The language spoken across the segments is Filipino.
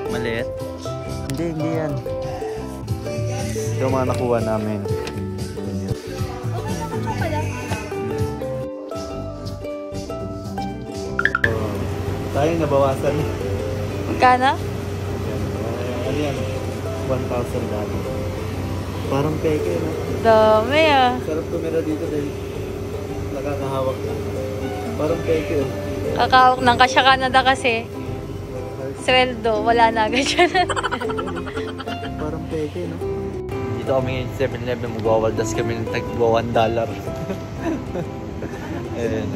Maliit? Hindi yan. Ito mga nakuha namin. Okay naman siya pala. Tayo nabawasan. Magkano? Ano yan? 1,000 dati. Parang peke, no? Dami ah. Sarap tumira dito dahil nakakahawak na. Parang peke, oh. Kakawak ng kasya Canada kasi. Sweldo, wala na agad siya. Parang peke, no? Dito kami 7-Eleven, magwawaldas kami ng tagwa $1. Ayan,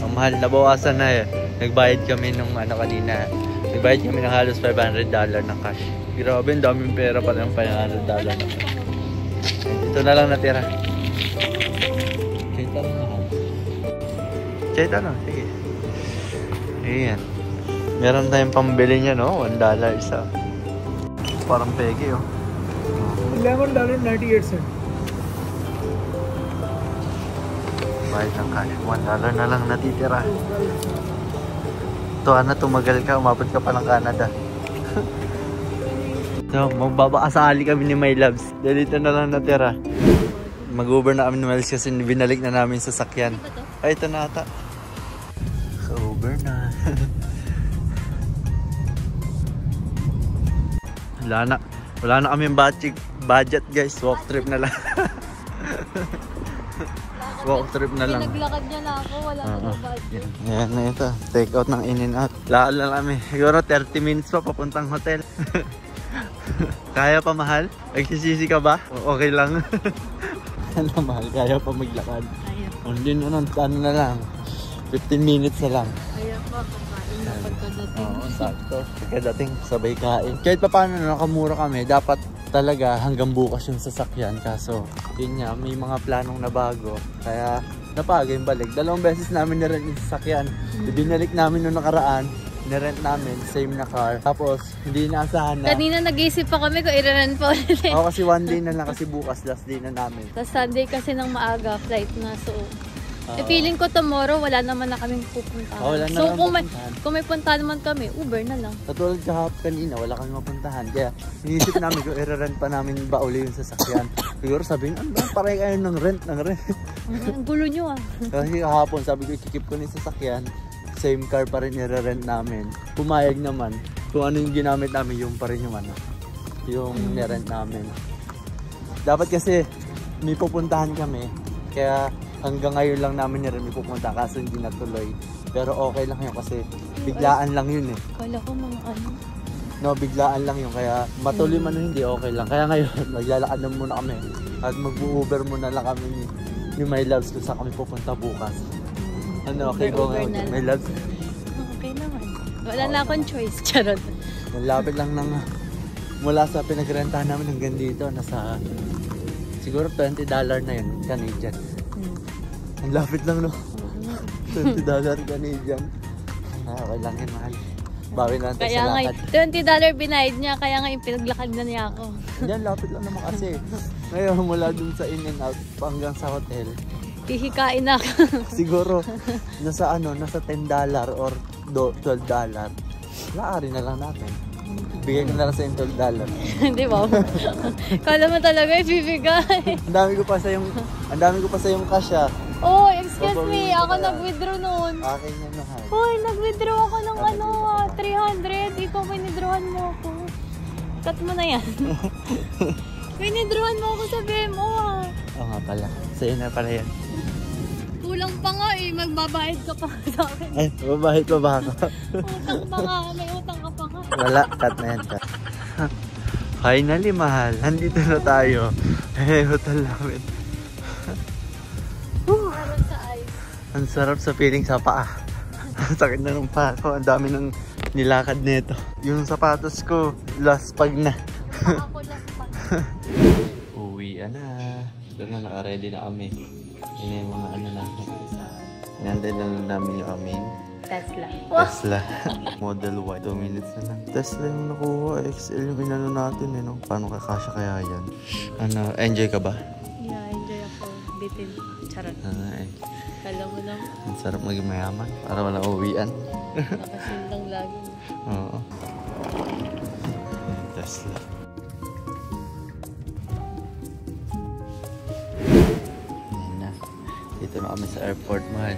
ang mahal, nabawasan na eh. Nagbayad kami nung kanina. Nagbayad kami ng halos $500 ng cash. Grabe, ang daming pera pa ng $500 na cash. Ito na lang natira. Cheta lang ako. Cheta lang, sige. Ayan. Meron tayong pambili niya, no? $1 isa. Parang peke, oh. $11.98. Bayad ng cash. $1 na lang natitira. Ito, tumagal ka. Umabot ka pa ng Canada. So, magbabakasali kami ni My Loves. Dahil ito na lang natira. Mag-Uber na kami ni Miles kasi binalik na namin sa sakyan. Ay, ito na ata. So, Uber na. Wala na kami budget guys. Walk trip na lang. Walk trip na lang. Naglakad niya na ako, wala na budget. Yan na ito. Take out ng In-N-Out. Lakad lang kami. Siguro 30 minutes pa papuntang hotel. Kaya pa mahal? Nagsisisi ka ba? Okay lang. Ano mahal? Kaya pa maglakad? Kaya pa. Hindi na ano na lang. 15 minutes na lang. Kaya pa, kakain na pagkadating. Oo, sakto. Pagkadating, sabay kain. Kahit pa paano nakamura kami, dapat talaga hanggang bukas yung sasakyan. Kaso, yun nga, may mga planong na bago. Kaya, napaga yung balik. 2 beses namin nirent yung sasakyan. Binalik namin nung nakaraan. Nirent namin, same na car. Tapos, hindi naasahan na. Kanina nag-iisip pa kami kung i-rent pa ulit. Oo, kasi 1 day na lang kasi bukas, last day na namin. Tapos Sunday kasi ng maaga, flight na. So, feeling ko tomorrow, wala naman na kaming pupuntahan. Wala na So, lang kung may punta naman kami, Uber na lang. Katulad kanina, wala kami mapuntahan. Kaya, inisip namin kung i-rent pa namin ba uli yung sasakyan. Siguro sabihin, ano ba, pareho kayo ng rent. Ang gulo nyo ah. Kasi kahapon, sabi ko, ikikip ko na yung sasakyan. Same car pa rin i-rent namin. Pumayag naman. Kung ano yung ginamit namin, yung pa rin yung yung nirent namin. Dapat kasi may pupuntahan kami. Kaya hanggang ngayon lang namin may pupuntahan. Kaso hindi natuloy. Pero okay lang yun kasi biglaan lang yun eh. Kala ko mga ano. No, biglaan lang yun. Kaya matuloy man hindi, okay lang. Kaya ngayon, maglalakad na muna kami. At mag-Uber muna lang kami ni My Loves kung saan kami pupunta bukas. Ano, okay ko ngayon, My Loves? Okay naman. Wala na akong choice, charot. Malapit lang ng mula sa pinagrentahan namin hanggang dito, nasa siguro $20 na yun, Canadian. Ang lapit lang, no? $20 Canadian. Okay lang yun, mahal. Bawi na natin sa lakad. Kaya $20 binayad niya, kaya nga yung pinaglakad na niya ako. Yan, lapit lang naman kasi. Ngayon, mula dun sa In-N-Out hanggang sa hotel, Hihikain na ako. siguro nasa $10 or $12. Laari na lang natin. Bigay ko na lang sa $12. Di ba? Kala mo talaga ibibigay. Ang dami ko pa sa yung cash ah. Oh, excuse me. Ako nag-withdraw noon. Akin yan mahal. Hoy, nag-withdraw ako ng 300. Ikaw winidrawan mo ako. Cut mo na yan. Winidrawan mo ako sa BMO ah. Oo nga pala. Sa'yo na pala yan. Kulang pa nga eh. Magbabayad ka pa sa akin. Ay, mabahit pa ba ako? Utang pa nga. May utang ka pa nga. Wala, cut na yan. Cut. Finally, mahal. Nandito na tayo. Hotel namin. Parang sa ice. Ang sarap sa feeling sa paa. Sakit na ng paa ko. Ang dami ng nilakad nito. Yung sapatos ko, last pag na. Ako lang pa. Uwi na. Doon na naka-ready na kami. Yun yung mga natin. Inantay na lang namin yung aming Tesla. Model Y. 2 minutes na lang. Tesla yung nakuha. XL yung inano natin eh. No? Paano kakasya kaya yan? Enjoy ka ba? Yeah, enjoy ako. Bitin. Charot. Kala mo lang. Ang sarap maging mayaman. Para walang uwian. Nakasindang lagi. Oo. Tesla. Ayan na. Dito na kami sa airport, mahal.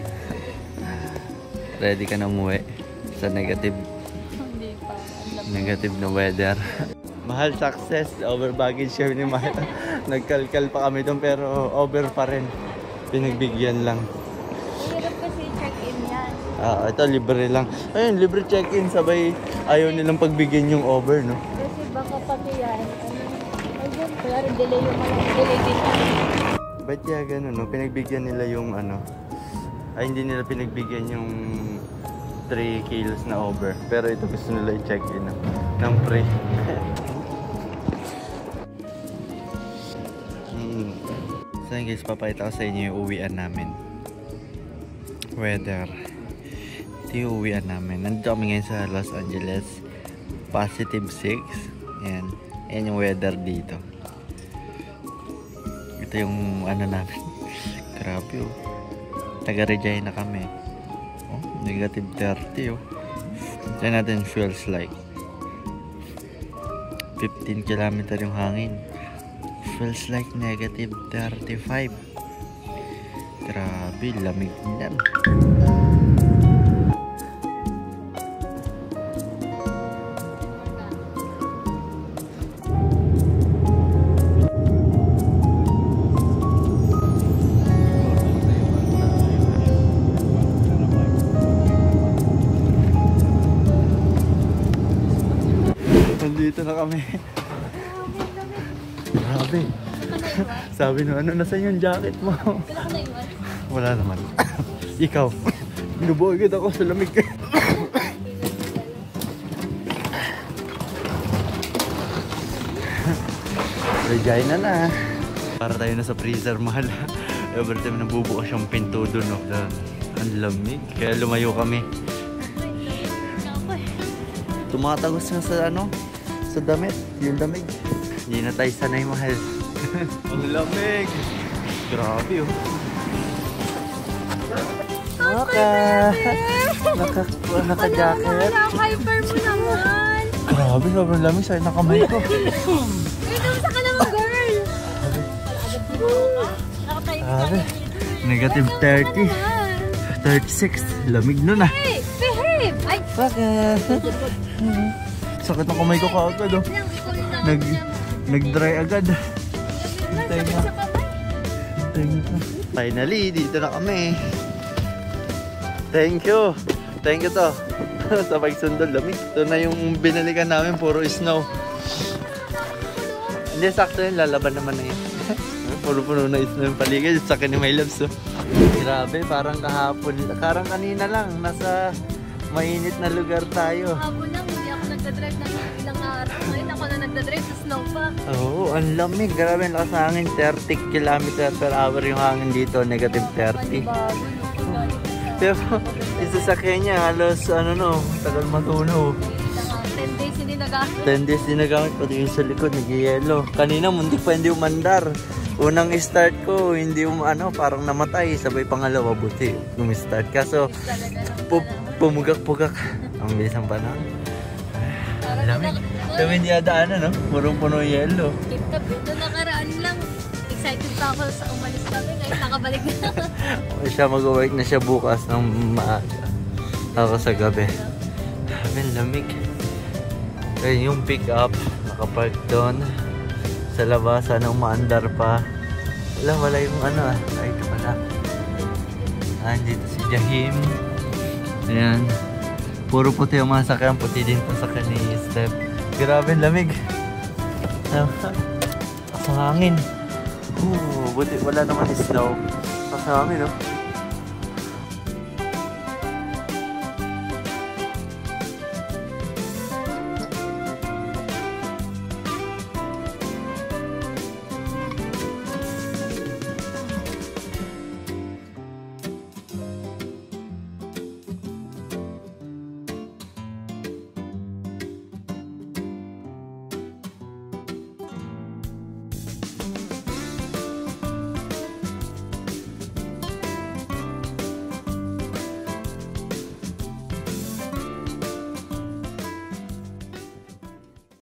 Ready ka na umuwi sa negative na weather. Mahal, success. Over baggage kami ni Mahal. Nagkalkal pa kami doon pero over pa rin. Pinagbigyan lang. Hirap kasi check-in yan. Ito libre lang. Ayun, libre check-in. Sabay ayaw nilang pagbigyan yung over, no? Kasi baka pati yan, ayun, kaya rin delay yung delay din yan. Ba't kaya gano'n, no? Pinagbigyan nila yung hindi nila pinagbigyan yung 3 kilos na over. Pero ito gusto nila i-check-in ng free. So yun guys, papakita ko sa inyo yung uwian namin. Weather. Ito yung uwian namin. Nandito kami ngayon sa Los Angeles. +6. Ayan. Ayan yung weather dito. Ito yung namin. Grabe oh. Taga-Regina kami. Oh, -30 oh. Tignan natin feels like. 15 km yung hangin. Feels like -35. Grabe, lamig niyan. Nandito na kami. Grabe. Sabi no, nasan yung jacket mo? Wala naman. Ikaw. Binubuhigit ako sa lamig. Regina na. Para tayo na sa freezer, mahal. Every time nabubukas yung pinto doon, no? Ang lamig. Kaya lumayo kami. Tumatagos na sa sa damit. Yung lamig. Hindi na tayo sanay, mahal. Ang lamig. Grabe oh. Naka-jacket. Naka-hyper mo naman. Grabe, sobrang lamig sa'yo na kamay ko. Wait, naman ka naman, girl. Grabe. -30. 36. Lamig nun ah. Hey, behave! Ay! Bakit? Sakit ng kamay ko kaagad oh. Nag-dry agad. Hintay na. Finally, dito na kami. Thank you. Thank you to. Sa pagsundol, lamig. Ito na yung binalikan namin, puro snow. Hindi, sakto yun. Lalaban naman na yun. Puro-puno na snow yung paligid. Sa akin ni My Loves. Oh. Grabe, parang kahapon. Parang kanina lang. Nasa mainit na lugar tayo. Kahapon lang, hindi ako nagdadrive ng ilang araw. Ngayon ako na nagdadrive sa snow pa. Oo, ang lamig. Grabe, ang lakas ng hangin. 30 km/h yung hangin dito. -30. Pero, isa sa Kenya, halos, tagal matuno. 10 days hindi nagamit. 10 days din nagamit, pati yung sa likod, nag-yelo. Kanina, muntik pa hindi umandar. Unang start ko, hindi parang namatay. Sabay pangalawa, buti start. Kaso, pumugak-pugak. Ang bilis ang panahon. Ang lamig. Kami hindi adaanan, no? Purong-puno yelo. Tip-tap, ito nakaraan lang. Excited pa ako sa umalis kami. Ngayon nakabalik na. Siya mag-work na siya bukas ng maaga. Ako sa gabi. Grabe, lamig. Ayun yung pick up. Nakapark doon. Sa labas, sana umaandar pa. Wala yung Ay, ito pala. Dito si Jahim. Ayan. Puro puti yung mga sakyan. Puti din po sakyan ni Steph. Grabe, lamig. Sa hangin. Buti wala naman snow. Sa hangin, no?